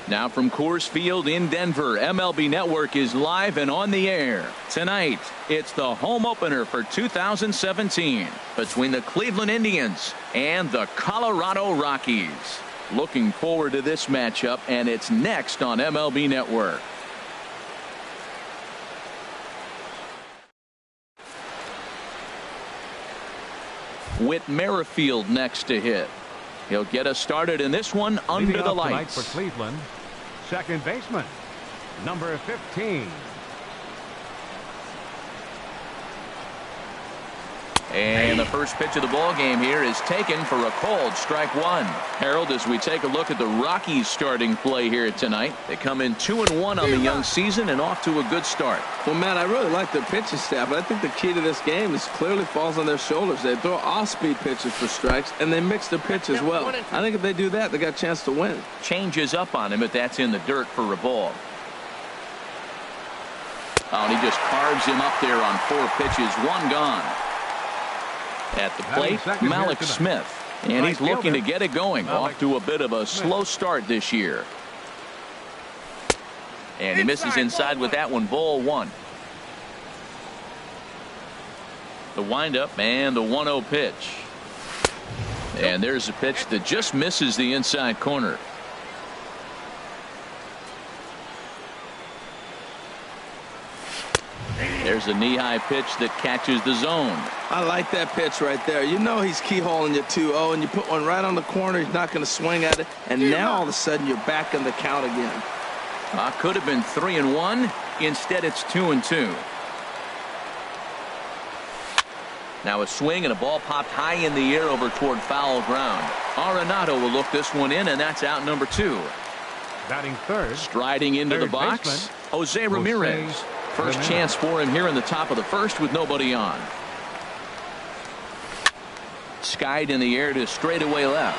Now from Coors Field in Denver, MLB Network is live and on the air. Tonight, it's the home opener for 2017 between the Cleveland Indians and the Colorado Rockies. Looking forward to this matchup, and it's next on MLB Network. Whit Merrifield next to hit. He'll get us started in this one under the lights. For Cleveland, second baseman, number 15. And the first pitch of the ball game here is taken for a called strike one. Harold, as we take a look at the Rockies starting play here tonight, they come in 2-1 on the young season and off to a good start. Well, Matt, I really like their pitching staff, but I think the key to this game is clearly falls on their shoulders. They throw off-speed pitches for strikes, and they mix their pitch as well. I think if they do that, they got a chance to win. Changes up on him, but that's in the dirt for a ball. Oh, and he just carves him up there on 4 pitches, 1 gone. At the plate, Malik Smith, and he's looking to get it going. Off to a bit of a slow start this year. And he misses inside with that one, ball 1. The windup and the 1-0 pitch. And there's a pitch that just misses the inside corner. There's a knee-high pitch that catches the zone. I like that pitch right there. You know he's keyholing you 2-0, and you put one right on the corner. He's not going to swing at it, and now all of a sudden you're back in the count again. Could have been 3-1. Instead, it's 2-2. Now a swing and a ball popped high in the air over toward foul ground. Arenado will look this one in, and that's out number 2. Batting third. Striding into the box, Jose Ramirez. First chance for him here in the top of the first with nobody on. Skied in the air to straightaway left.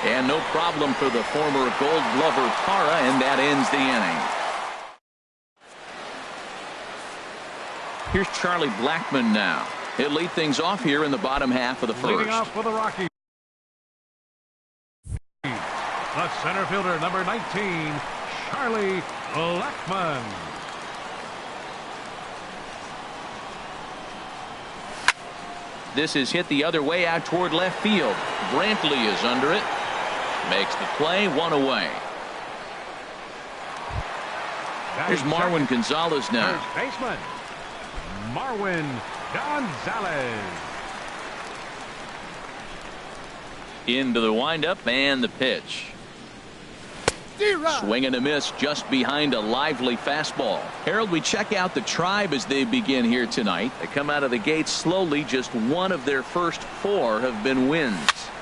And no problem for the former Gold Glover Parra, and that ends the inning. Here's Charlie Blackmon now. He'll lead things off here in the bottom half of the first. Leading off for the Rockies, the center fielder, number 19, Charlie Blackmon. This is hit the other way out toward left field. Brantley is under it. Makes the play, 1 away. Here's Marwin Gonzalez now. First baseman, Marwin Gonzalez. Into the windup and the pitch. Swing and a miss just behind a lively fastball. Harold, we check out the Tribe as they begin here tonight. They come out of the gates slowly. Just one of their first 4 have been wins.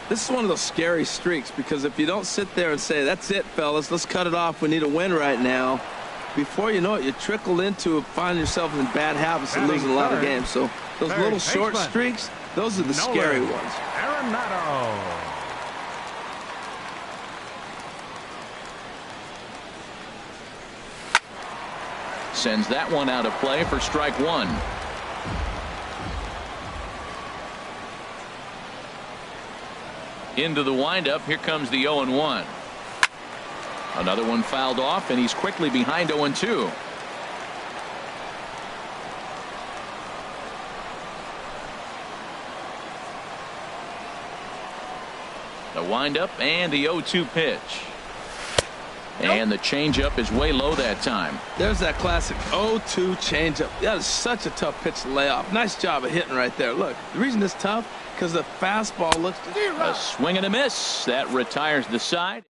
This is one of those scary streaks, because if you don't sit there and say, that's it, fellas, let's cut it off, we need a win right now, before you know it, you trickle into find yourself in bad habits and losing a lot of games. So those little short streaks, those are the scary ones. Arenado. Sends that one out of play for strike 1. Into the windup. Here comes the 0-1. Another one fouled off, and he's quickly behind 0-2. The windup and the 0-2 pitch. And the changeup is way low that time. There's that classic 0-2 changeup. That is such a tough pitch to lay off. Nice job of hitting right there. Look, the reason it's tough, because the fastball looks... A swing and a miss. That retires the side.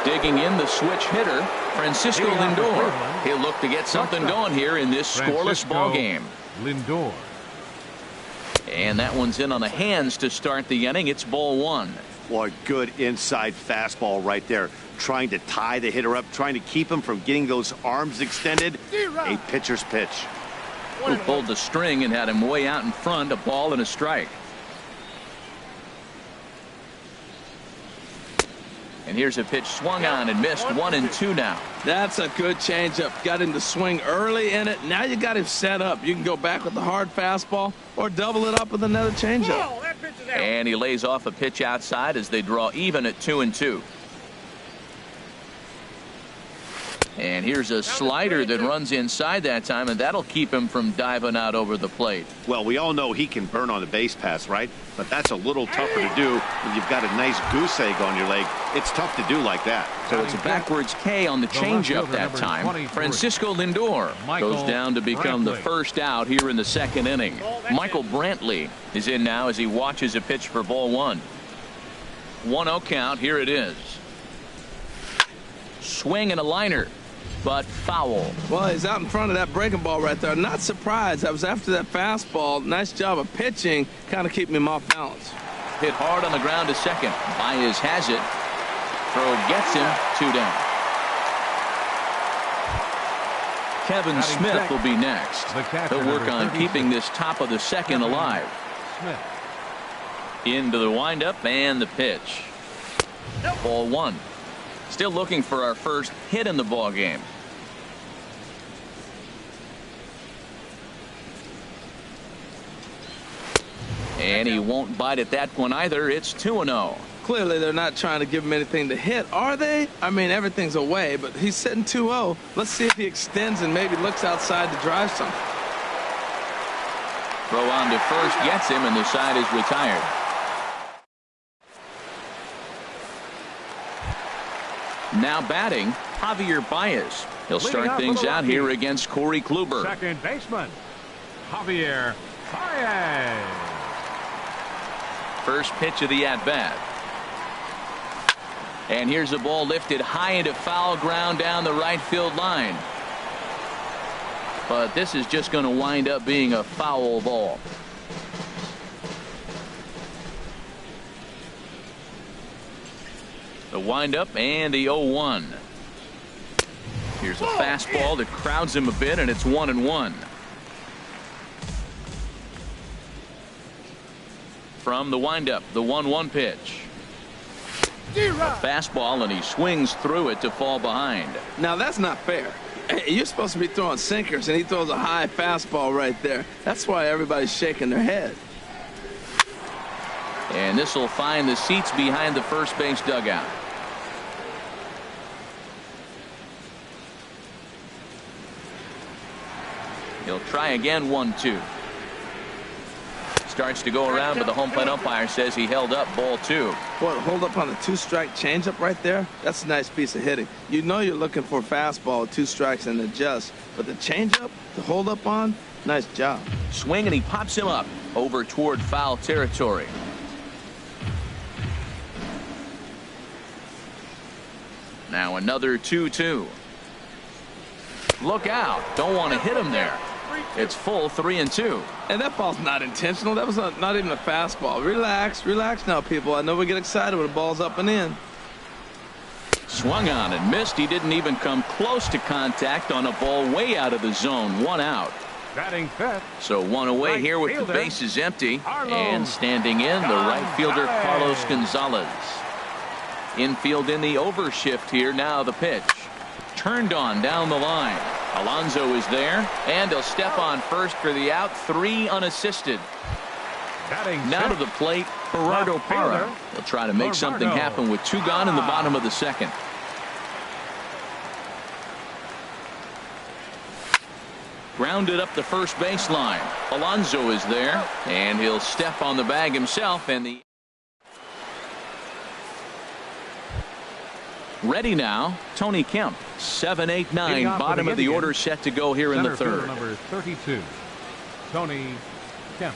Digging in the switch hitter, Francisco Lindor. He'll look to get something going here in this scoreless ball game. Lindor. And that one's in on the hands to start the inning. It's ball 1. Well, a good inside fastball right there. Trying to tie the hitter up, trying to keep him from getting those arms extended. A pitcher's pitch. Who pulled the string and had him way out in front, a ball and a strike. And here's a pitch swung on and missed. 1-2 now. That's a good changeup. Got him to swing early in it. Now you got him set up. You can go back with the hard fastball or double it up with another changeup. And he lays off a pitch outside as they draw even at 2-2. And here's a slider that runs inside that time, and that'll keep him from diving out over the plate. Well, we all know he can burn on the base pass, right? But that's a little tougher to do when you've got a nice goose egg on your leg. It's tough to do like that. So it's a backwards K on the changeup that time. Francisco Lindor goes down to become the first out here in the second inning. Michael Brantley is in now as he watches a pitch for ball one. 1-0 count. Here it is. Swing and a liner, but foul. Well, he's out in front of that breaking ball right there. Not surprised. I was after that fastball. Nice job of pitching, kind of keeping him off balance. Hit hard on the ground to second. Baez has it. Throw gets him. 2 down. Kevin Smith will be next. He'll work on keeping this top of the second alive. Into the windup and the pitch. Ball one. Still looking for our first hit in the ball game. And he won't bite at that one either. It's 2-0. Clearly they're not trying to give him anything to hit, are they? I mean, everything's away, but he's sitting 2-0. Let's see if he extends and maybe looks outside to drive something. Throw on to first gets him, and the side is retired. Now batting, Javier Baez. He'll start things out here against Corey Kluber. Second baseman, Javier Baez. First pitch of the at-bat. And here's a ball lifted high into foul ground down the right field line. But this is just going to wind up being a foul ball. The windup and the 0-1. Here's a fastball that crowds him a bit, and it's 1-1. From the windup, the 1-1 pitch. A fastball, and he swings through it to fall behind. Now that's not fair. You're supposed to be throwing sinkers, and he throws a high fastball right there. That's why everybody's shaking their head. And this will find the seats behind the first base dugout. He'll try again. 1-2. Starts to go around, but the home plate umpire says he held up. Ball 2. What, hold up on the 2-strike changeup right there? That's a nice piece of hitting. You know you're looking for a fastball with 2 strikes and adjust, but the changeup to hold up on, nice job. Swing, and he pops him up over toward foul territory. Now another 2-2. Look out. Don't want to hit him there. It's full 3-2. And that ball's not intentional. That was not even a fastball. Relax now, people. I know we get excited when the ball's up and in. Swung on and missed. He didn't even come close to contact on a ball way out of the zone. 1 out. Batting fifth. So 1 away here with the bases empty. And standing in, the right fielder, Carlos Gonzalez. Infield in the overshift here. Now the pitch. Turned on down the line. Alonso is there, and he'll step on first for the out. 3 unassisted. Now to the plate, Gerardo Parra. He'll try to make something happen with 2 gone in the bottom of the second. Grounded up the first baseline. Alonso is there, and he'll step on the bag himself, and the ready now, Tony Kemp. 7, 8, 9, bottom of the order set to go here in the third. Number 32, Tony Kemp.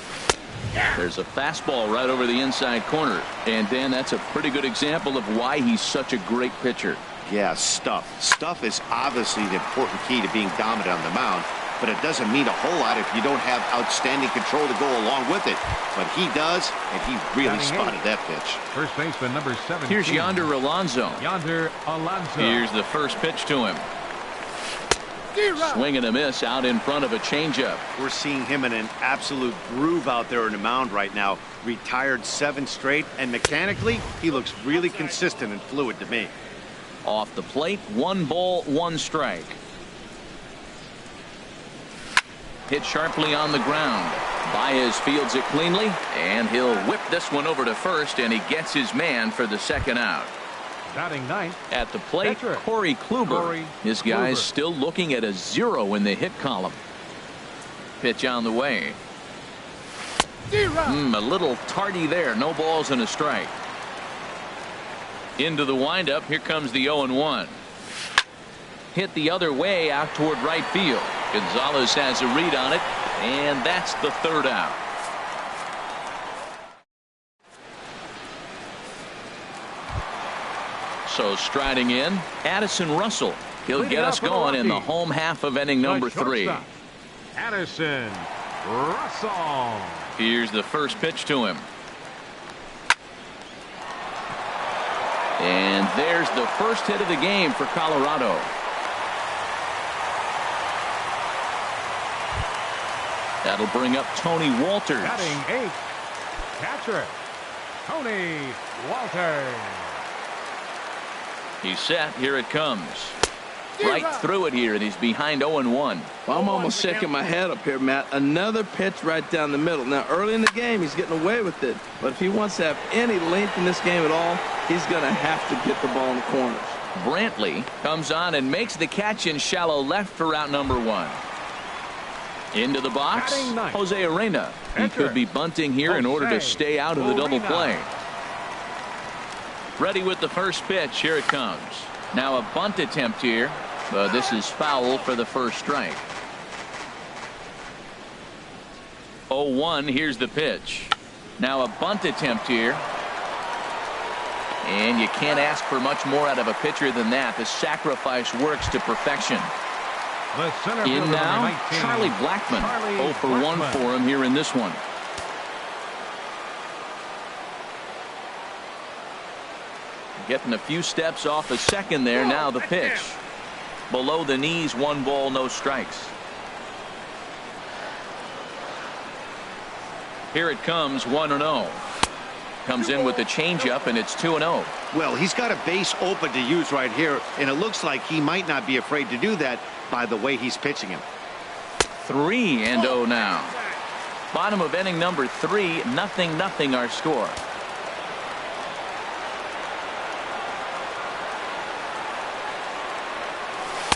There's a fastball right over the inside corner. And Dan, that's a pretty good example of why he's such a great pitcher. Yeah, stuff. Stuff is obviously the important key to being dominant on the mound, but it doesn't mean a whole lot if you don't have outstanding control to go along with it. But he does, and he really spotted that pitch. First baseman number 17. Here's Yonder Alonso. Yonder Alonso. Here's the first pitch to him. Swing and a miss out in front of a changeup. We're seeing him in an absolute groove out there in the mound right now. Retired 7 straight, and mechanically, he looks really consistent and fluid to me. Off the plate, 1 ball, 1 strike. Hit sharply on the ground. Baez fields it cleanly, and he'll whip this one over to first, and he gets his man for the second out. Batting ninth. At the plate, Catcher, Corey Kluber. His guy's still looking at a 0 in the hit column. Pitch on the way. A little tardy there. No balls and a strike. Into the windup. Here comes the 0-1. Hit the other way out toward right field. Gonzalez has a read on it, and that's the third out. So striding in, Addison Russell. He'll get us going in the home half of inning number 3. Addison Russell. Here's the first pitch to him. And there's the first hit of the game for Colorado. That'll bring up Tony Walters. Batting 8. Catcher Tony Walters. He's set. Here it comes. Right through it here, and he's behind 0-1. Well, I'm almost shaking my head up here, Matt. Another pitch right down the middle. Now, early in the game, he's getting away with it. But if he wants to have any length in this game at all, he's going to have to get the ball in the corners. Brantley comes on and makes the catch in shallow left for out number 1. Into the box, Jose Arena. He could be bunting here in order to stay out of the double play. Ready with the first pitch. Here it comes. Now a bunt attempt here, but this is foul for the first strike. 0-1. Here's the pitch. Now a bunt attempt here. And you can't ask for much more out of a pitcher than that. The sacrifice works to perfection. In now, Charlie Blackmon. 0 for 1 for him here in this one. Getting a few steps off the second there. Now the pitch. Below the knees, 1 ball, no strikes. Here it comes, 1-0. Comes in with the changeup, and it's 2-0. Well, he's got a base open to use right here, and it looks like he might not be afraid to do that by the way he's pitching him. 3-0 now. Bottom of inning number 3, 0-0 our score.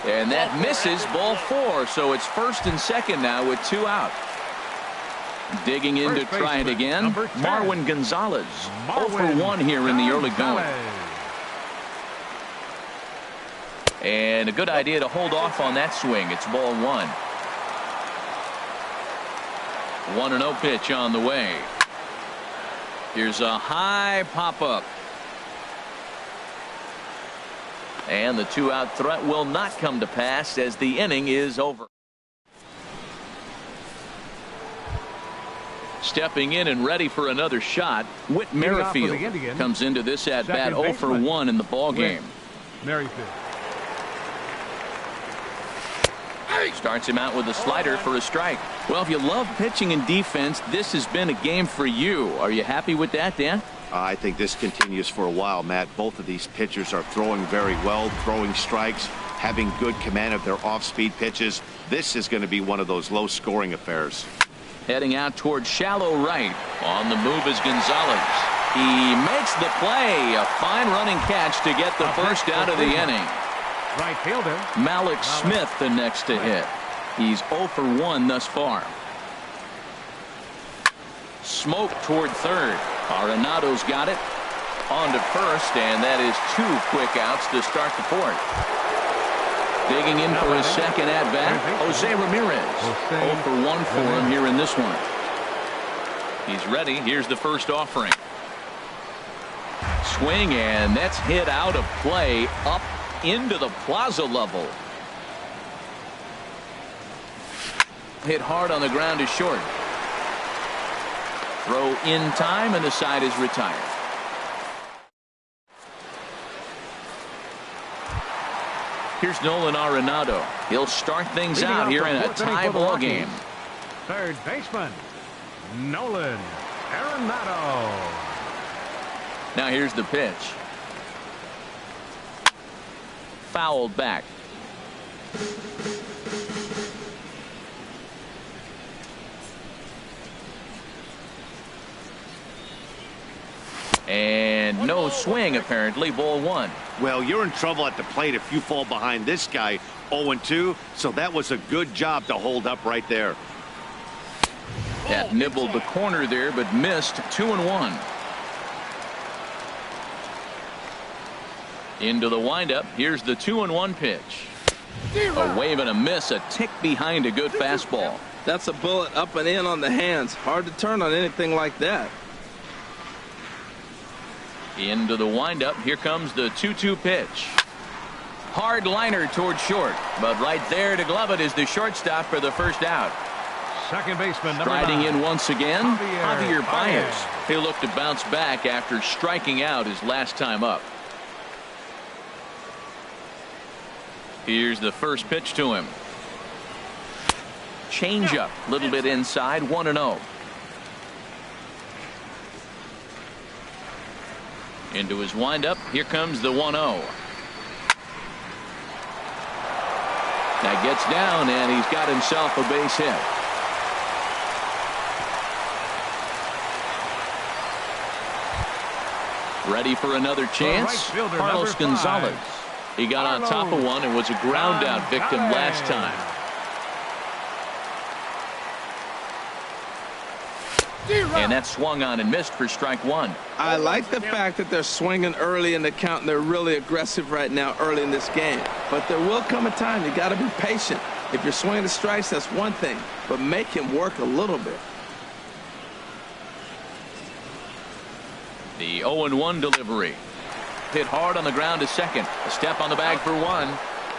And that misses, ball 4. So it's first and second now with 2 out. Digging in to try it again, Marwin Gonzalez. 0 for 1 here in the early going. And a good idea to hold off on that swing. It's ball 1. 1-0 pitch on the way. Here's a high pop-up. And the 2-out threat will not come to pass as the inning is over. Stepping in and ready for another shot, Whit Merrifield comes into this at bat 0 for 1 in the ball game. Merrifield starts him out with a slider for a strike. Well, if you love pitching and defense, this has been a game for you. Are you happy with that, Dan? I think this continues for a while, Matt. Both of these pitchers are throwing very well, throwing strikes, having good command of their off-speed pitches. This is going to be one of those low-scoring affairs. Heading out towards shallow right. On the move is Gonzalez. He makes the play. A fine running catch to get the first out of the inning. Right fielder Malik Smith the next to hit. He's 0 for 1 thus far. Smoke toward third. Arenado's got it. On to first, and that is 2 quick outs to start the 4th. Digging in for his second at-bat, Jose Ramirez. 0 for 1 for him here in this one. He's ready. Here's the first offering. Swing, and that's hit out of play up into the plaza level. Hit hard on the ground to short. Throw in time, and the side is retired. Here's Nolan Arenado. He'll start things out here in a tie ball game. Third baseman, Nolan Arenado. Now here's the pitch. Fouled back. And no swing, apparently. Ball one. Well, you're in trouble at the plate if you fall behind this guy 0-2, so that was a good job to hold up right there. That nibbled the corner there, but missed. 2-1. Into the windup. Here's the 2-1 pitch. A wave and a miss, a tick behind a good fastball. That's a bullet up and in on the hands. Hard to turn on anything like that. Into the windup. Here comes the 2-2 pitch. Hard liner towards short, but right there to glove it is the shortstop for the first out. Second baseman, number Striding 9. in once again, Javier Baez. Baez. He'll look to bounce back after striking out his last time up. Here's the first pitch to him. Changeup, a little bit inside, 1-0. Into his windup. Here comes the 1-0. That gets down, and he's got himself a base hit. Ready for another chance? right fielder, Carlos number 5. Gonzalez. He got on top of one and was a ground out victim last time. And that swung on and missed for strike one. I like the fact that they're swinging early in the count and they're really aggressive right now early in this game. But there will come a time you got to be patient. If you're swinging the strikes, that's one thing, but make him work a little bit. The 0-1 delivery. Hit hard on the ground to second. A step on the bag for one.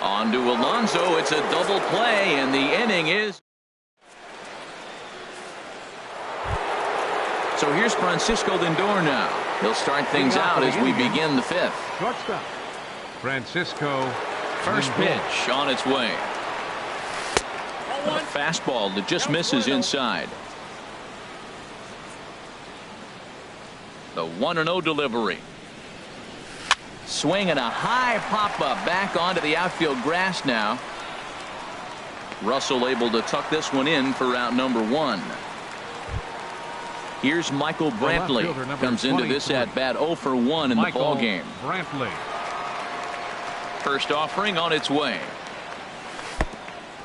On to Alonso. It's a double play, and the inning is. So here's Francisco Lindor now. He'll start things out as we begin the fifth. Shortstop, Francisco. First pitch on its way. A fastball that just misses inside. The 1-0 delivery. Swing and a high pop-up back onto the outfield grass now. Russell able to tuck this one in for out number one. Here's Michael Brantley. Comes into this at bat 0 for 1 in the ball game. Brantley. First offering on its way.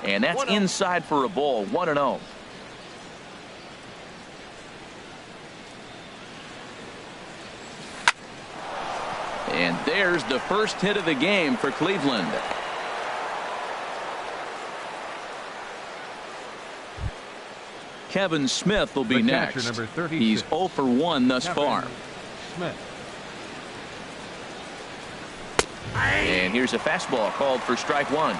And that's inside for a ball. 1-0. And there's the first hit of the game for Cleveland. Kevin Smith will be next. He's 0 for 1 thus far. Smith. And here's a fastball called for strike one.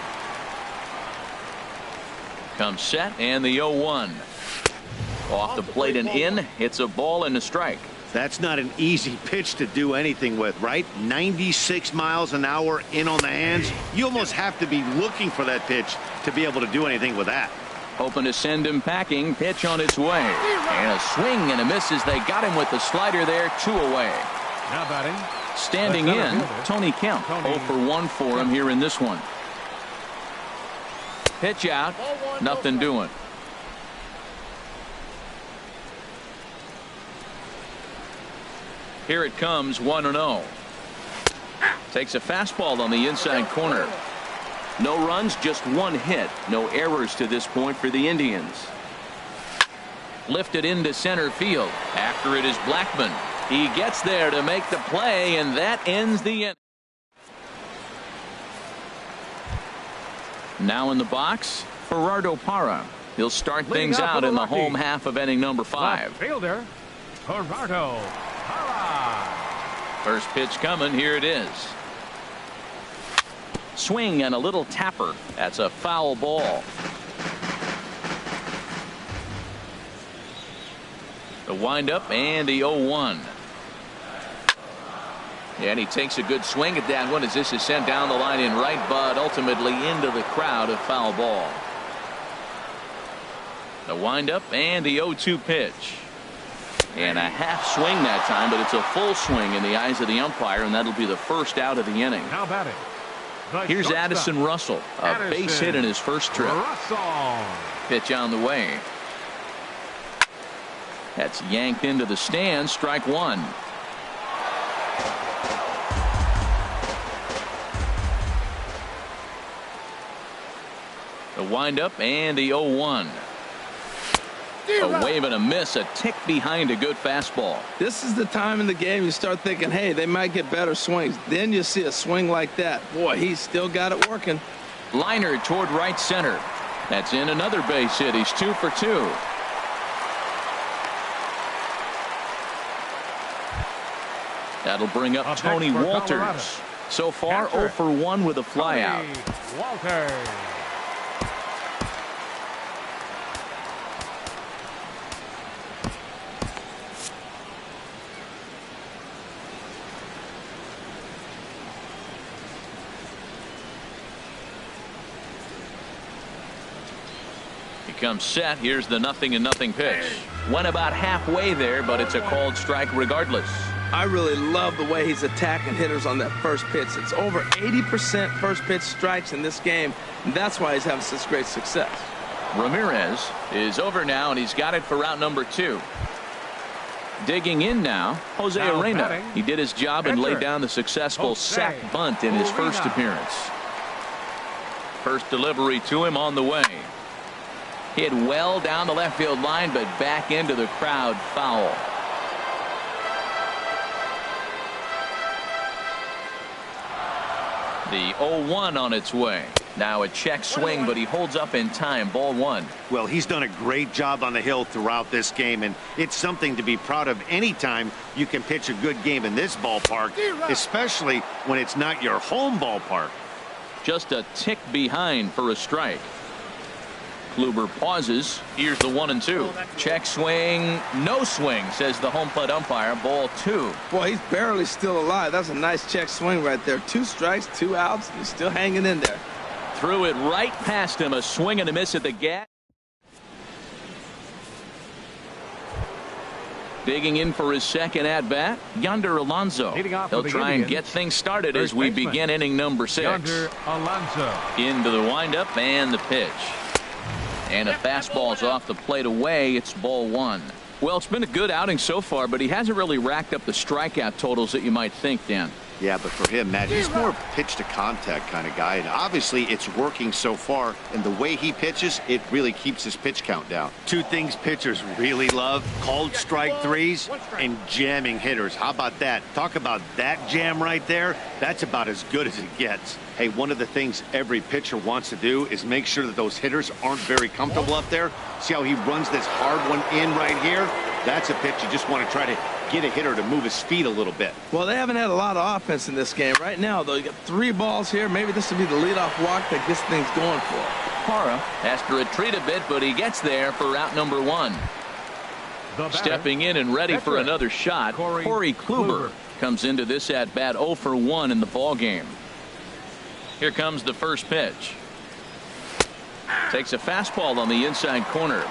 Comes set and the 0-1. Off the plate and in. It's a ball and a strike. That's not an easy pitch to do anything with, right? 96 miles an hour in on the hands. You almost have to be looking for that pitch to be able to do anything with that. Hoping to send him packing. Pitch on its way. And a swing and a miss as they got him with the slider there. 2 away. Now batting. Standing in, Tony Kemp. 0 for 1 for him here in this one. Pitch out. Nothing doing. Here it comes, 1-0. Takes a fastball on the inside corner. No runs, just one hit. No errors to this point for the Indians. Lifted into center field. After it is Blackman. He gets there to make the play, and that ends the inning. Now in the box, Gerardo Parra. He'll start things out in the home half of inning number 5. Left fielder, Gerardo Parra. First pitch coming. Here it is. Swing and a little tapper. That's a foul ball. The windup and the 0-1. And he takes a good swing at that one as this is sent down the line in right, but ultimately into the crowd, a foul ball. The windup and the 0-2 pitch. And a half swing that time, but it's a full swing in the eyes of the umpire, and that'll be the first out of the inning. Now batting. Here's Addison Russell, a base hit in his first trip. Russell. Pitch on the way. That's yanked into the stands, strike one. The windup and the 0-1. A wave and a miss, a tick behind a good fastball. This is the time in the game you start thinking, hey, they might get better swings. Then you see a swing like that. Boy, he's still got it working. Liner toward right center. That's in another base hit. He's 2 for 2. That'll bring up Tony Walters. So far, 0 for 1 with a flyout. Walters. Comes set. Here's the 0-0 pitch. Went about halfway there, but it's a called strike regardless. I really love the way he's attacking hitters on that first pitch. It's over 80% first pitch strikes in this game, and that's why he's having such great success. Ramirez is over now, and he's got it for out number 2. Digging in now, Jose Arena. He did his job and laid down the successful sac bunt in his first appearance. First delivery to him on the way. Hit well down the left field line, but back into the crowd, foul. The 0-1 on its way. Now a check swing, but he holds up in time. Ball 1. Well, he's done a great job on the hill throughout this game, and it's something to be proud of anytime you can pitch a good game in this ballpark, especially when it's not your home ballpark. Just a tick behind for a strike. Kluber pauses. Here's the 1-2. Check swing, no swing, says the home plate umpire. Ball 2. Boy, he's barely still alive. That's a nice check swing right there. 2 strikes, 2 outs. He's still hanging in there. Threw it right past him. A swing and a miss at the gap. Digging in for his second at bat, Yonder Alonso. He'll try and get things started as we begin inning number 6. Yonder Alonso. Into the windup and the pitch. And a fastball's off the plate away. It's ball 1. Well, it's been a good outing so far, but he hasn't really racked up the strikeout totals that you might think, Dan. Yeah, but for him, Matt, he's more pitch to contact kind of guy, and obviously it's working so far, and the way he pitches, it really keeps his pitch count down. 2 things pitchers really love: called strike threes and jamming hitters. How about that? Talk about that jam right there. That's about as good as it gets. Hey, one of the things every pitcher wants to do is make sure that those hitters aren't very comfortable up there. See how he runs this hard one in right here? That's a pitch you just want to try to get a hitter to move his feet a little bit. Well, they haven't had a lot of offense in this game. Right now, though, you got 3 balls here. Maybe this will be the leadoff walk that gets things going for him. Parra has to retreat a bit, but he gets there for out number 1. Stepping in and ready for another shot, Corey Kluber comes into this at bat 0 for 1 in the ball game. Here comes the first pitch. Takes a fastball on the inside corner.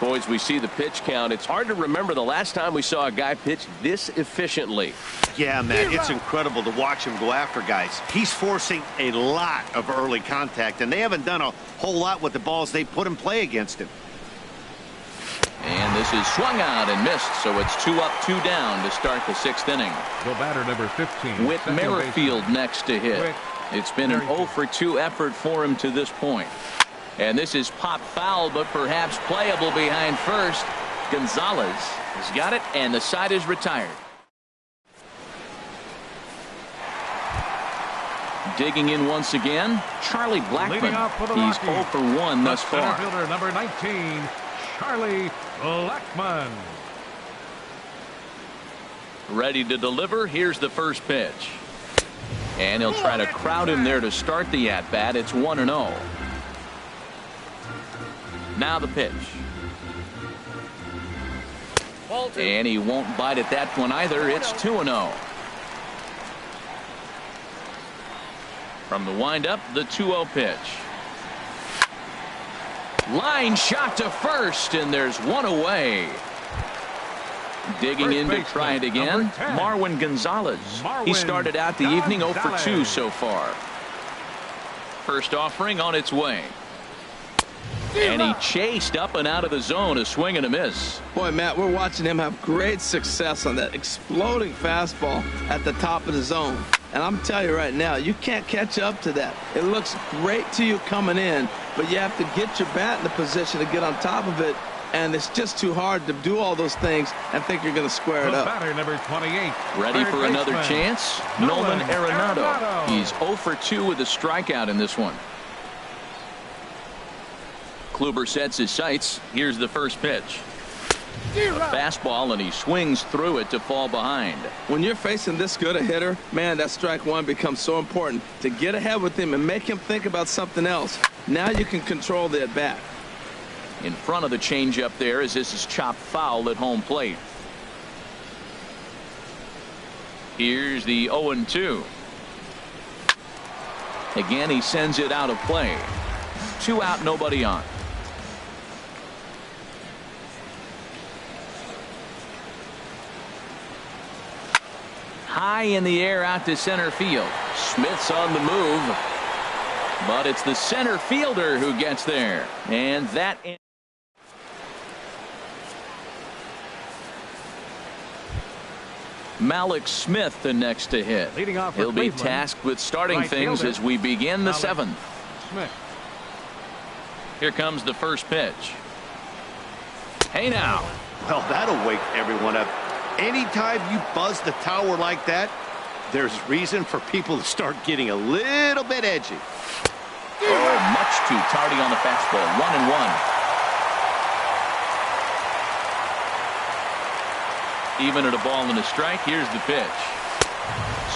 Boys, we see the pitch count. It's hard to remember the last time we saw a guy pitch this efficiently. Yeah, man, it's incredible to watch him go after guys. He's forcing a lot of early contact, and they haven't done a whole lot with the balls they put in play against him. And this is swung out and missed, so it's 2 up, 2 down to start the 6th inning. The batter, number 15. Whit Merrifield next to hit. It's been an 0 for 2 effort for him to this point. And this is pop foul, but perhaps playable behind first. Gonzalez has got it, and the side is retired. Digging in once again, Charlie Blackmon. He's 0 for 1 thus far. Center fielder, number 19, Charlie Blackmon. Ready to deliver. Here's the first pitch. And he'll try to crowd him there to start the at-bat. It's 1-0. Now the pitch. And he won't bite at that one either. It's 2-0. From the windup, the 2-0 pitch. Line shot to first, and there's one away. Digging in to try it again, Marwin Gonzalez. He started out the evening 0 for 2 so far. First offering on its way. And he chased up and out of the zone, a swing and a miss. Boy, Matt, we're watching him have great success on that exploding fastball at the top of the zone. And I'm telling you right now, you can't catch up to that. It looks great to you coming in, but you have to get your bat in the position to get on top of it. And it's just too hard to do all those things and think you're going to square it up. Batter number 28. Ready for another chance? Nolan Arenado. He's 0 for 2 with a strikeout in this one. Kluber sets his sights. Here's the first pitch. A fastball, and he swings through it to fall behind. When you're facing this good a hitter, man, that strike one becomes so important to get ahead with him and make him think about something else. Now you can control the at-bat. In front of the changeup there as this is chopped foul at home plate. Here's the 0-2. Again, he sends it out of play. 2 out, nobody on. High in the air out to center field. Smith's on the move, but it's the center fielder who gets there, and that Malik Smith the next to hit. Leading off for He'll be Cleveland, tasked with starting right things fielder, as we begin the Malik 7th. Smith. Here comes the first pitch. Hey now. Well, that'll wake everyone up. Anytime you buzz the tower like that, there's reason for people to start getting a little bit edgy. Oh, much too tardy on the fastball. 1-1. Even at a ball and a strike, here's the pitch.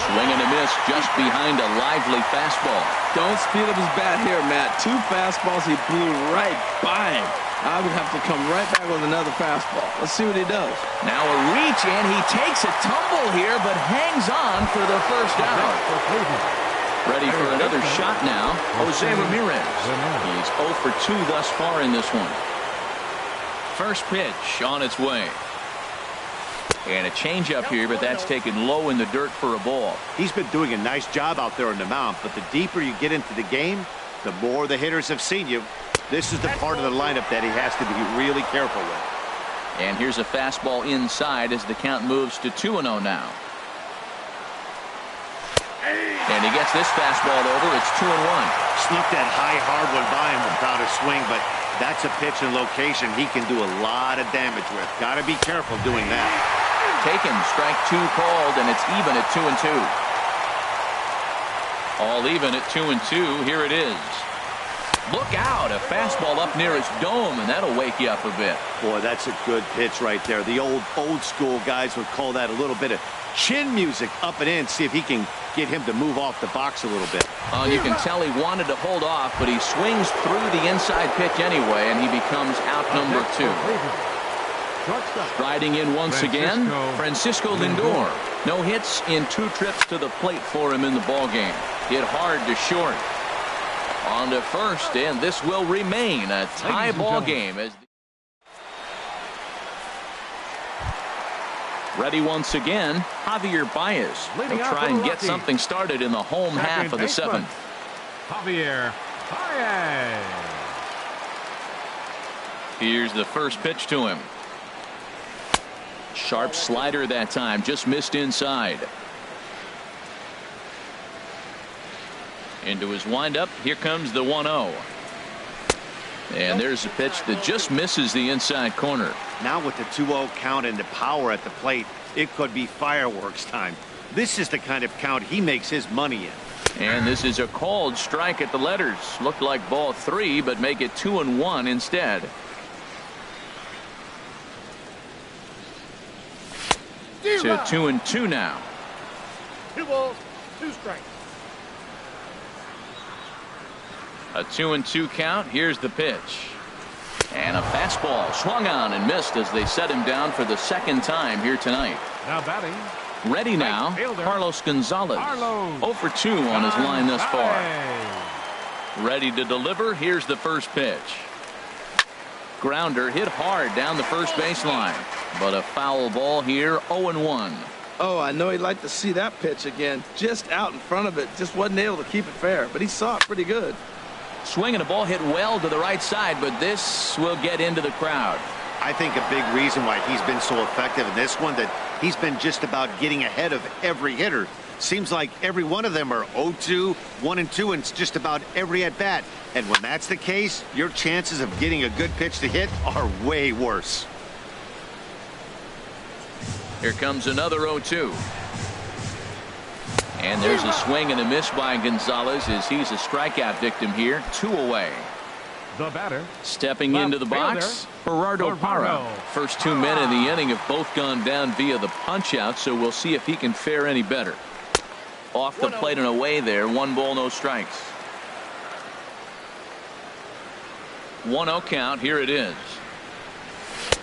Swing and a miss just behind a lively fastball. Don't speed up his bat here, Matt. 2 fastballs, he blew right by him. I would have to come right back with another fastball. Let's see what he does. Now a reach, and he takes a tumble here, but hangs on for the first out. Ready for another shot now, Jose Ramirez. He's 0 for 2 thus far in this one. First pitch on its way. And a changeup here, but that's taken low in the dirt for a ball. He's been doing a nice job out there on the mound, but the deeper you get into the game, the more the hitters have seen you. This is the part of the lineup that he has to be really careful with. And here's a fastball inside as the count moves to 2-0 now. And he gets this fastball over. It's 2-1. Snuck that high hard one by him without a swing, but that's a pitch and location he can do a lot of damage with. Got to be careful doing that. Taken, strike 2 called, and it's even at 2-2. All even at 2-2. Here it is. Look out, a fastball up near his dome, and that'll wake you up a bit. Boy, that's a good pitch right there. The old school guys would call that a little bit of chin music up and in. See if he can get him to move off the box a little bit. You can tell he wanted to hold off, but he swings through the inside pitch anyway, and he becomes out number 2. Riding in once again, Francisco Lindor. No hits in 2 trips to the plate for him in the ballgame. Hit hard to short. On to first, and this will remain a tie ball game. As ready once again, Javier Baez. He'll try and get something started in the home half of the 7th. Javier Baez. Here's the first pitch to him. Sharp slider that time, just missed inside. Into his windup, here comes the 1-0. And there's a pitch that just misses the inside corner. Now with the 2-0 count and the power at the plate, it could be fireworks time. This is the kind of count he makes his money in. And this is a called strike at the letters. Looked like ball 3, but make it 2-1 instead. To 2-2 now. 2 balls, 2 strikes. A 2-2 count. Here's the pitch. And a fastball swung on and missed as they set him down for the 2nd time here tonight. Now batting, Ready now, Carlos Gonzalez. 0 for 2 on his line thus far. Ready to deliver. Here's the first pitch. Grounder hit hard down the first baseline, but a foul ball here. 0-1. Oh, I know he'd like to see that pitch again. Just out in front of it. Just wasn't able to keep it fair, but he saw it pretty good. Swinging a ball hit well to the right side, but this will get into the crowd. I think a big reason why he's been so effective in this one, that he's been just about getting ahead of every hitter. Seems like every one of them are 0-2, 1-2, and it's just about every at-bat. And when that's the case, your chances of getting a good pitch to hit are way worse. Here comes another 0-2. And there's a swing and a miss by Gonzalez as he's a strikeout victim here. 2 away. The batter. Stepping into the box, Gerardo Parra. First 2 men in the inning have both gone down via the punch-out, so we'll see if he can fare any better. Off the plate and away there. 1 ball, no strikes. 1-0 count. Here it is.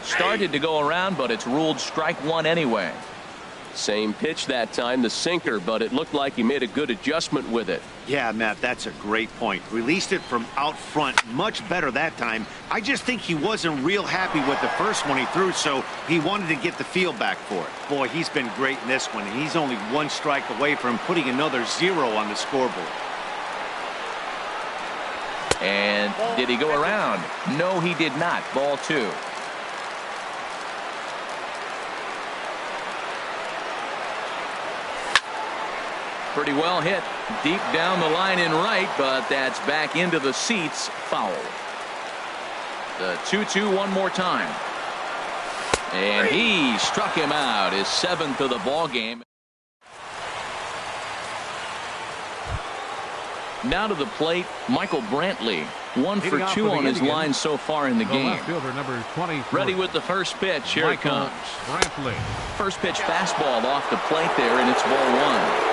Started to go around, but it's ruled strike 1 anyway. Same pitch that time, the sinker, but it looked like he made a good adjustment with it. Yeah, Matt, that's a great point. Released it from out front much better that time. I just think he wasn't real happy with the first one he threw, so he wanted to get the feel back for it. Boy, he's been great in this one, and he's only 1 strike away from putting another 0 on the scoreboard. And did he go around? No, he did not. Ball 2. Pretty well hit deep down the line in right, but that's back into the seats. Foul. The 2-2 one more time. And he struck him out, his 7th of the ball game. Now to the plate, Michael Brantley. 1 for 2 on his line so far in the game. Ready with the first pitch. Here it comes. First pitch fastball off the plate there, and it's ball 1.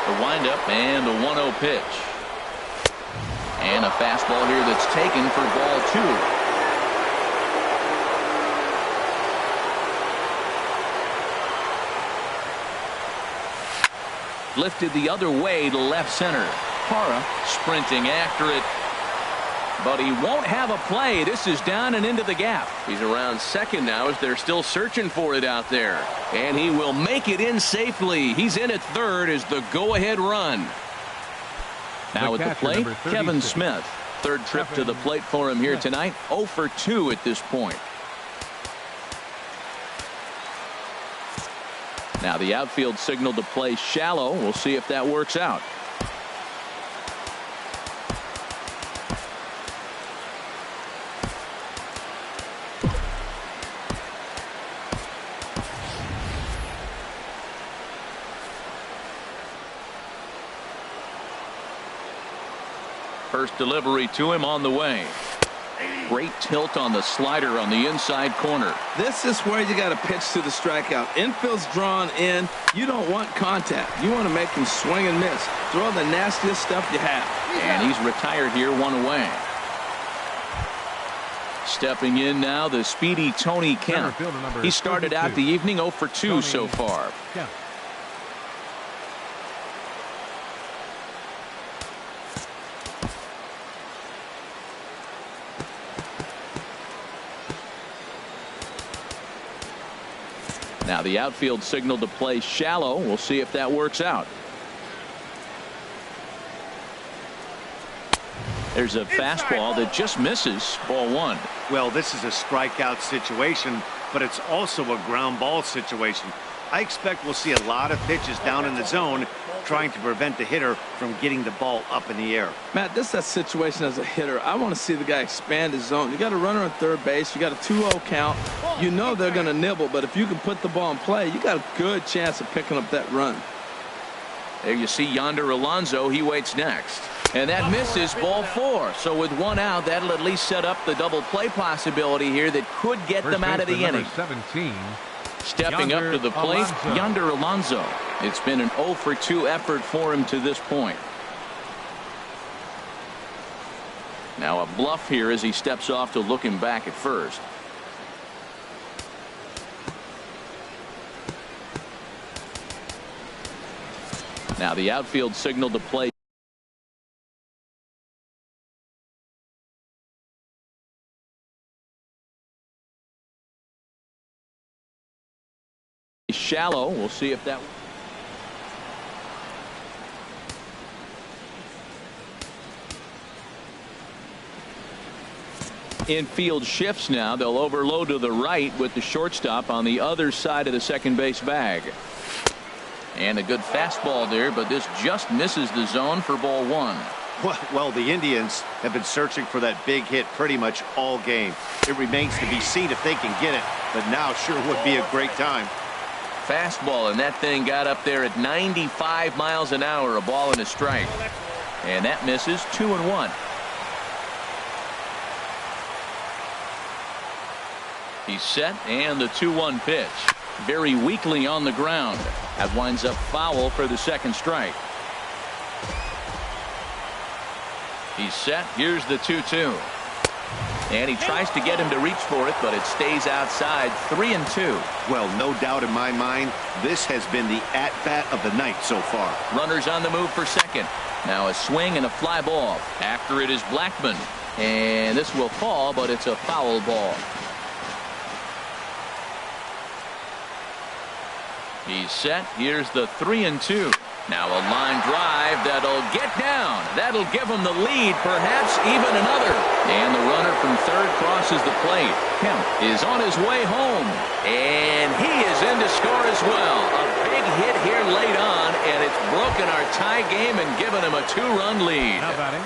The windup and the 1-0 pitch. And a fastball here that's taken for ball 2. Lifted the other way to left center. Parra sprinting after it, but he won't have a play. This is down and into the gap. He's around second now as they're still searching for it out there. And he will make it in safely. He's in at third as the go-ahead run. Now at the plate, Kevin Smith. Third trip to the plate for him here tonight. 0 for 2 at this point. Now the outfield signal to play shallow. We'll see if that works out. First delivery to him on the way. Great tilt on the slider on the inside corner. This is where you got to pitch to the strikeout. Infield's drawn in. You don't want contact. You want to make him swing and miss. Throw the nastiest stuff you have. And he's retired here, 1 away. Stepping in now, the speedy Tony Kemp. He started out the evening 0 for 2 so far. Now the outfield signal to play shallow. We'll see if that works out. There's a fastball that just misses. Ball 1. Well, this is a strikeout situation, but it's also a ground ball situation. I expect we'll see a lot of pitches down in the zone trying to prevent the hitter from getting the ball up in the air. Matt, this is that situation as a hitter. I want to see the guy expand his zone. You got a runner on third base. You got a 2-0 count. You know they're going to nibble, but if you can put the ball in play, you got a good chance of picking up that run. There you see Yonder Alonso. He waits next. And that misses. Ball 4. So with 1 out, that'll at least set up the double play possibility here that could get them out of the inning. 17. Stepping up to the plate, Yonder Alonso. It's been an 0 for 2 effort for him to this point. Now a bluff here as he steps off to look him back at first. Now the outfield signal to play. Shallow. We'll see if that. Infield shifts now. They'll overload to the right with the shortstop on the other side of the second base bag. And a good fastball there, but this just misses the zone for ball one. Well, the Indians have been searching for that big hit pretty much all game. It remains to be seen if they can get it, but now sure would be a great time. Fastball, and that thing got up there at 95 miles an hour, a ball and a strike. And that misses. 2-1. He's set, and the 2-1 pitch. Very weakly on the ground. That winds up foul for the second strike. He's set. Here's the 2-2. And he tries to get him to reach for it, but it stays outside. 3-2. Well, no doubt in my mind, this has been the at-bat of the night so far. Runners on the move for second. Now a swing and a fly ball. After it is Blackman. And this will fall, but it's a foul ball. He's set. Here's the 3-2. Now a line drive that'll get down. That'll give him the lead, perhaps even another. And the runner from third crosses the plate. Kemp is on his way home. And he is in to score as well. A big hit here late on, and it's broken our tie game and given him a 2-run lead. Now batting,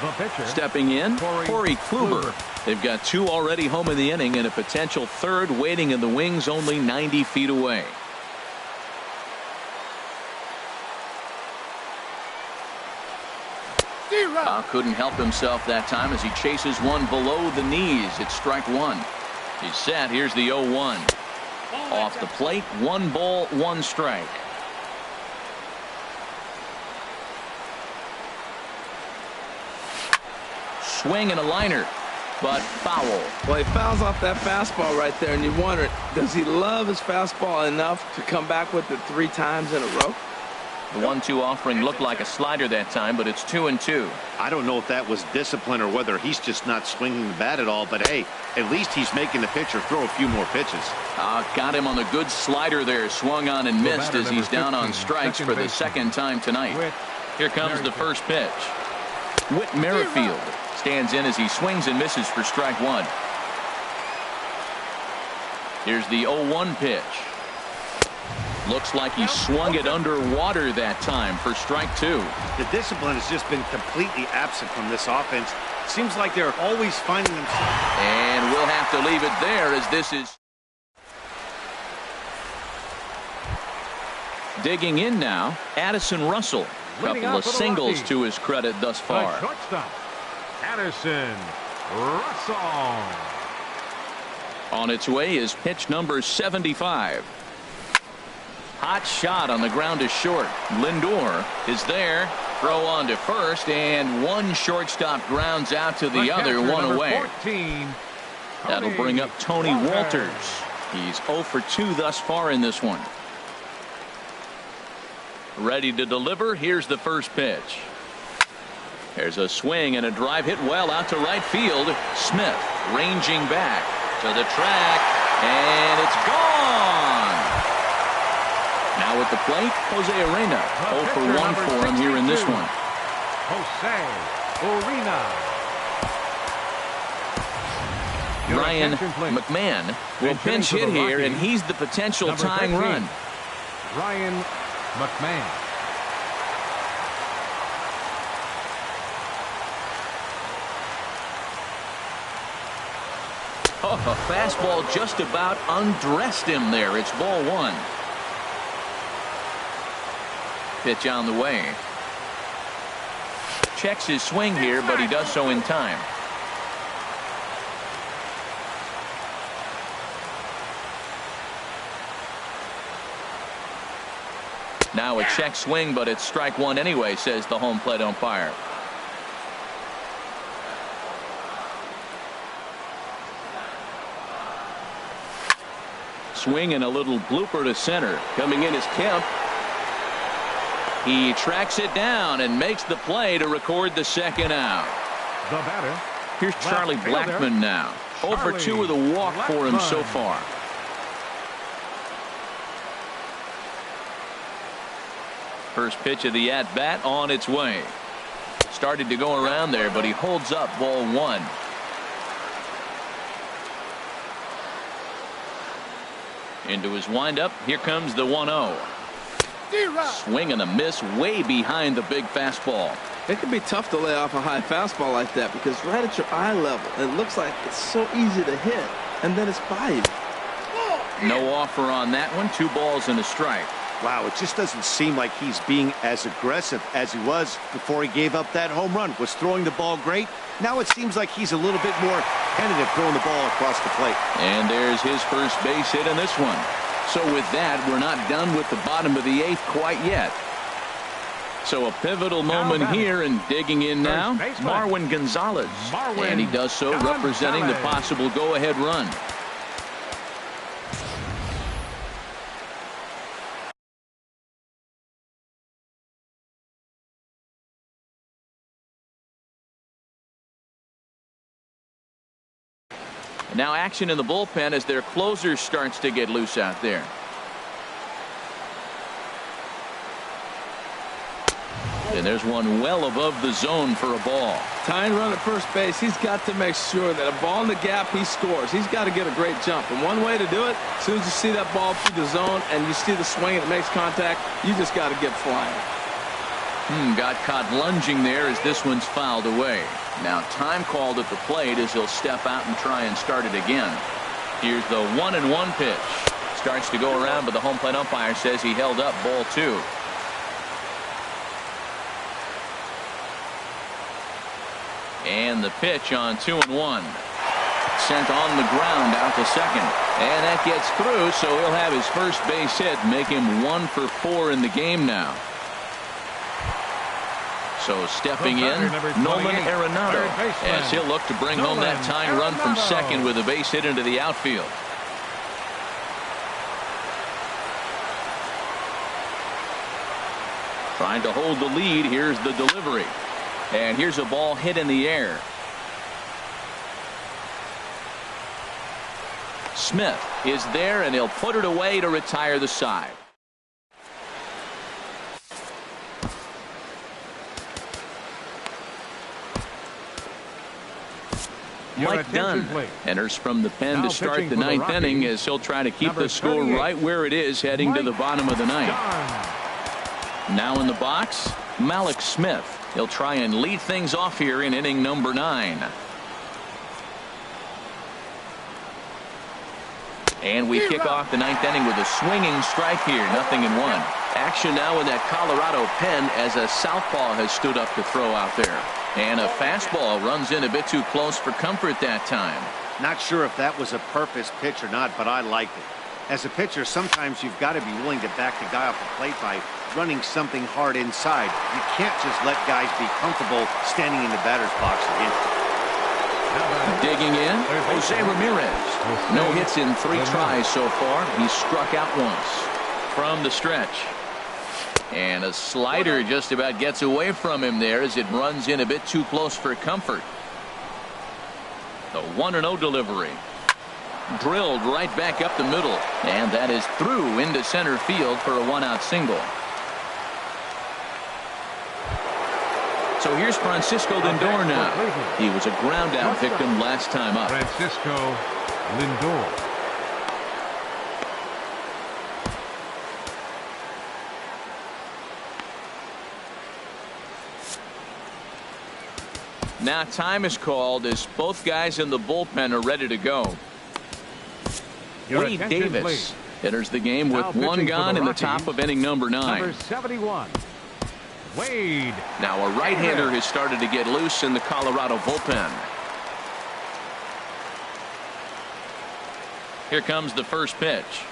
the pitcher. Stepping in, Corey Kluber. They've got 2 already home in the inning and a potential third waiting in the wings only 90 feet away. Couldn't help himself that time as he chases one below the knees. It's strike one. He's set. Here's the 0-1. Off the plate, 1 ball, 1 strike. Swing and a liner, but foul. Well, he fouls off that fastball right there, and you wonder, does he love his fastball enough to come back with it 3 times in a row? The 1-2 offering looked like a slider that time, but it's 2-2. I don't know if that was discipline or whether he's just not swinging the bat at all, but hey, at least he's making the pitcher throw a few more pitches. Got him on the good slider there. Swung on and missed as he's down on strikes for the second time tonight. Here comes the first pitch. Whit Merrifield stands in as he swings and misses for strike one. Here's the 0-1 pitch. Looks like he swung it underwater that time for strike two. The discipline has just been completely absent from this offense. Seems like they're always finding themselves. And we'll have to leave it there as this is. Digging in now, Addison Russell. Couple of singles to his credit thus far. Shortstop, Addison Russell. On its way is pitch number 75. Hot shot on the ground to short. Lindor is there. Throw on to first, and one shortstop grounds out to the other, one away. 14, That'll bring up Tony Walters. He's 0 for 2 thus far in this one. Ready to deliver. Here's the first pitch. There's a swing and a drive hit well out to right field. Smith ranging back to the track, and it's gone. Now at the plate, Jose Arena. 0 for 1 for him here in this one. Jose Arena. Ryan McMahon will pinch hit here, and he's the potential tying run. Ryan McMahon. Oh, a fastball just about undressed him there. It's ball one. Pitch on the way. Checks his swing here, but he does so in time. Now a check swing, but it's strike one anyway, says the home plate umpire. Swing and a little blooper to center. Coming in is Kemp. He tracks it down and makes the play to record the second out. The batter. Here's Charlie Blackmon now. 0 for 2 with a walk for him so far. First pitch of the at-bat on its way. Started to go around there, but he holds up ball 1. Into his windup. Here comes the 1-0. Swing and a miss way behind the big fastball. It can be tough to lay off a high fastball like that because right at your eye level, it looks like it's so easy to hit, and then it's by you. No offer on that one. 2 balls and a strike. Wow, it just doesn't seem like he's being as aggressive as he was before he gave up that home run. Was throwing the ball great. Now it seems like he's a little bit more tentative throwing the ball across the plate. And there's his first base hit in this one. So with that, we're not done with the bottom of the 8th quite yet. So a pivotal moment here, and digging in now, Marwin Gonzalez. And he does so representing the possible go-ahead run. Now action in the bullpen as their closer starts to get loose out there. And there's one well above the zone for a ball. Tying run at first base, he's got to make sure that a ball in the gap, he scores. He's got to get a great jump. And one way to do it, as soon as you see that ball through the zone and you see the swing and it makes contact, you just got to get flying. Got caught lunging there as this one's fouled away. Now time called at the plate as he'll step out and try and start it again. Here's the 1-1 pitch. Starts to go around, but the home plate umpire says he held up ball 2. And the pitch on 2-1. Sent on the ground out to second. And that gets through, so he'll have his first base hit, make him 1 for 4 in the game now. So stepping in, Nolan Arenado, as he'll look to bring home that tying run from second with a base hit into the outfield. Trying to hold the lead. Here's the delivery. And here's a ball hit in the air. Smith is there, and he'll put it away to retire the side. Mike Dunn enters from the pen to start the 9th inning as he'll try to keep the score right where it is heading to the bottom of the 9th. Now in the box, Malik Smith. He'll try and lead things off here in inning number 9. And we kick off the 9th inning with a swinging strike here. 0-1. Action now in that Colorado pen as a southpaw has stood up to throw out there. And a fastball runs in a bit too close for comfort that time. Not sure if that was a purpose pitch or not, but I liked it. As a pitcher, sometimes you've got to be willing to back the guy off the plate by running something hard inside. You can't just let guys be comfortable standing in the batter's box against you. Digging in, Jose Ramirez. No hits in 3 tries so far. He struck out once from the stretch. And a slider just about gets away from him there as it runs in a bit too close for comfort. The 1-0 delivery. Drilled right back up the middle. And that is through into center field for a 1-out single. So here's Francisco Lindor now. He was a ground out victim last time up. Francisco Lindor. Now time is called as both guys in the bullpen are ready to go. Wade Davis enters the game with 1 gone in the top of inning number 9. Number 71. Wade. Now a right-hander has started to get loose in the Colorado bullpen. Here comes the first pitch.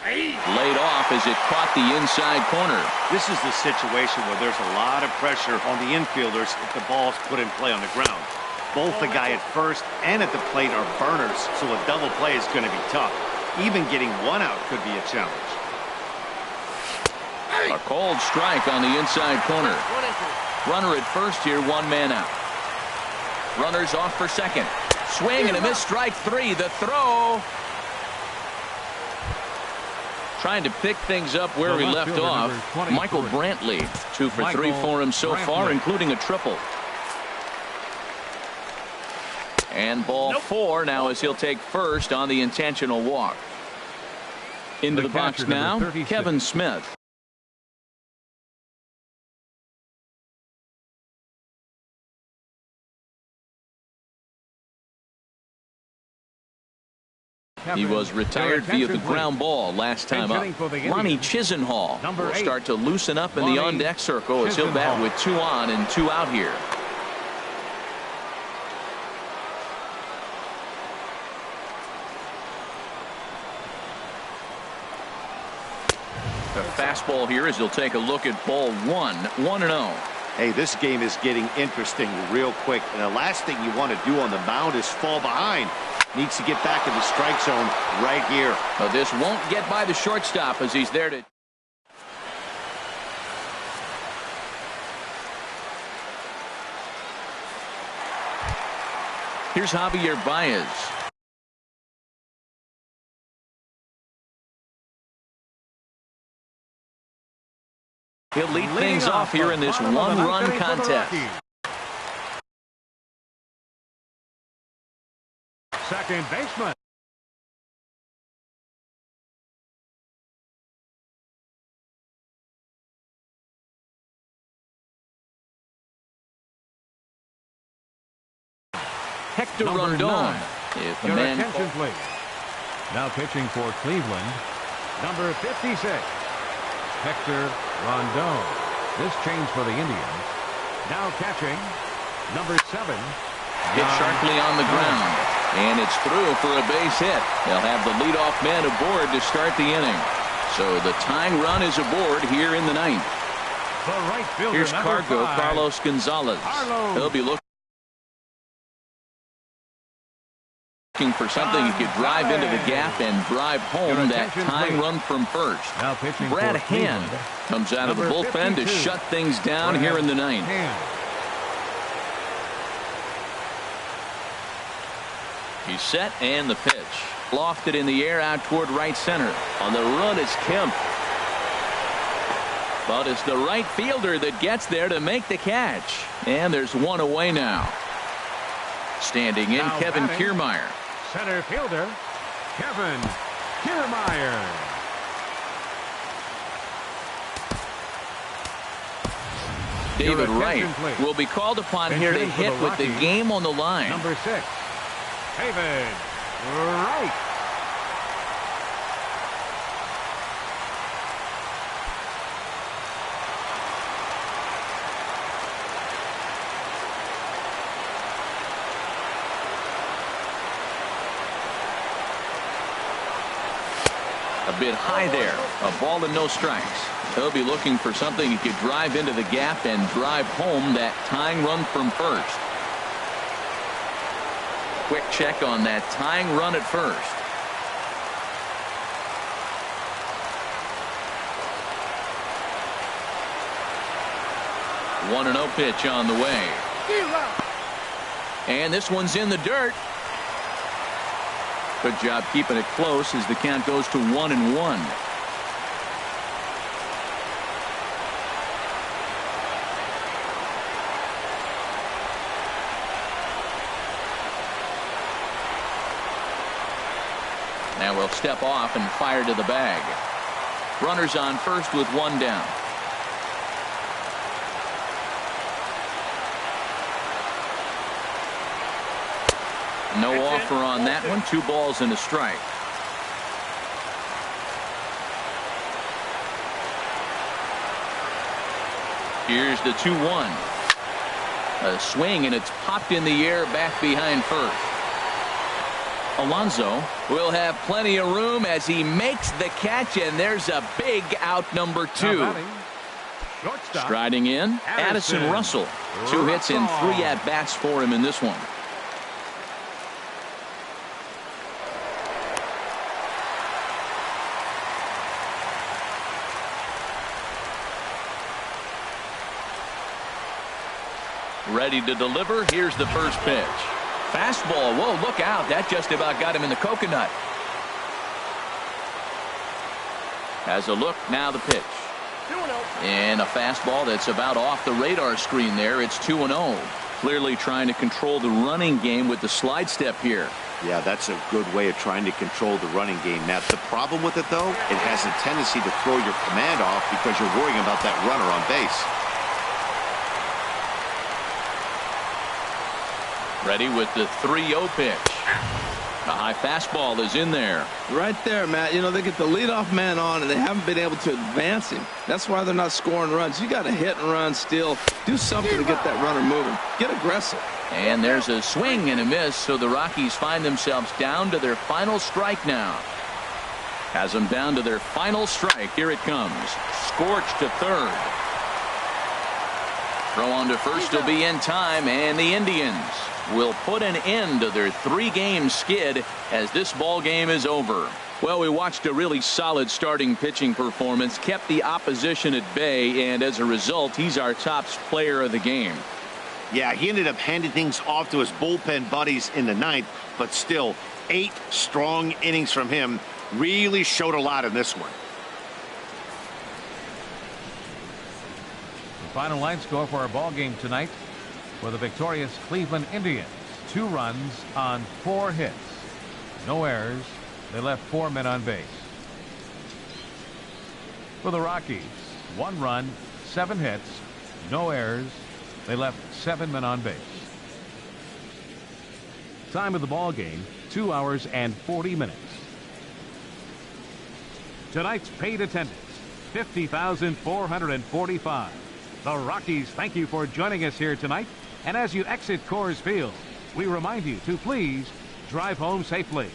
Laid off as it caught the inside corner. This is the situation where there's a lot of pressure on the infielders if the ball's put in play on the ground. Both the guy at first and at the plate are burners, so a double play is going to be tough. Even getting 1 out could be a challenge. strike. A cold strike on the inside corner. Runner at first here, one man out. Runners off for second. Swing and a miss, strike three. The throw. Trying to pick things up where we left off. Michael Brantley, 2 for 3 for him so far, including a triple. And ball 4 now as he'll take first on the intentional walk. Into the box now, Kevin Smith. He was retired via the ground ball last time up. Ronnie Chisenhall will start to loosen up in the on-deck circle as he'll bat with 2 on and 2 out here. The fastball here as he'll take a look at ball 1, 1-0. Hey, this game is getting interesting real quick. And the last thing you want to do on the mound is fall behind. Needs to get back in the strike zone right here. But this won't get by the shortstop as he's there to. Here's Javier Baez. He'll lead things off here in this one-run contest. Second baseman. Hector Number Rondon. 9. If the Your man. attention, please. Now pitching for Cleveland, number 56, Hector Rondon. This change for the Indians. Now catching, number 7. Hit sharply on the ground. And it's through for a base hit. They'll have the leadoff man aboard to start the inning. So the tying run is aboard here in the 9th. The right fielder, Here's number Cargo 5. Carlos Gonzalez. He'll be looking for something he could drive into the gap and drive home that tying run from first. Now pitching Brad for Cleveland, Hand comes out of the number bullpen 52. to shut things down here in the 9th. Hand. He's set and the pitch. Lofted in the air out toward right center. On the run is Kemp. But it's the right fielder that gets there to make the catch. And there's one away now. Standing in, Now Kevin batting. Kiermaier. Center fielder, Kevin Kiermaier. David Your Wright attention, please. will be called upon here to Pitching for hit the with the Rockies, game on the line. Number 6, David Wright. A bit high there. A ball and no strikes. He'll be looking for something he could drive into the gap and drive home that tying run from first. Quick check on that tying run at first. One 1-0 pitch on the way. And this one's in the dirt. Good job keeping it close as the count goes to 1-1. Now we'll step off and fire to the bag. Runners on first with one down. No offer on that one. 2 balls and a strike. Here's the 2-1. A swing and it's popped in the air back behind first. Alonso will have plenty of room as he makes the catch, and there's a big out number 2. Striding in, Addison Russell. 2 hits and 3 at-bats for him in this one. Ready to deliver. Here's the first pitch. Fastball. Whoa, look out. That just about got him in the coconut. Has a look. Now the pitch. 2-0. And a fastball that's about off the radar screen there. It's 2-0. Clearly trying to control the running game with the slide step here. Yeah, that's a good way of trying to control the running game. Now, the problem with it, though, it has a tendency to throw your command off because you're worrying about that runner on base. Ready with the 3-0 pitch. A high fastball is in there. Right there, Matt. You know, they get the leadoff man on, and they haven't been able to advance him. That's why they're not scoring runs. You got to hit and run still. Do something to get that runner moving. Get aggressive. And there's a swing and a miss, so the Rockies find themselves down to their final strike now. Has them down to their final strike. Here it comes. Scorched to third. Throw on to first will be in time, and the Indians will put an end to their 3-game skid as this ball game is over. Well, we watched a really solid starting pitching performance, kept the opposition at bay, and as a result, he's our top player of the game. Yeah, he ended up handing things off to his bullpen buddies in the 9th, but still, 8 strong innings from him really showed a lot in this one. The final line score for our ball game tonight for the victorious Cleveland Indians. 2 runs on 4 hits. No errors. They left 4 men on base. For the Rockies, 1 run, 7 hits, no errors. They left 7 men on base. Time of the ball game, 2 hours and 40 minutes. Tonight's paid attendance, 50,445. The Rockies thank you for joining us here tonight. And as you exit Coors Field, we remind you to please drive home safely.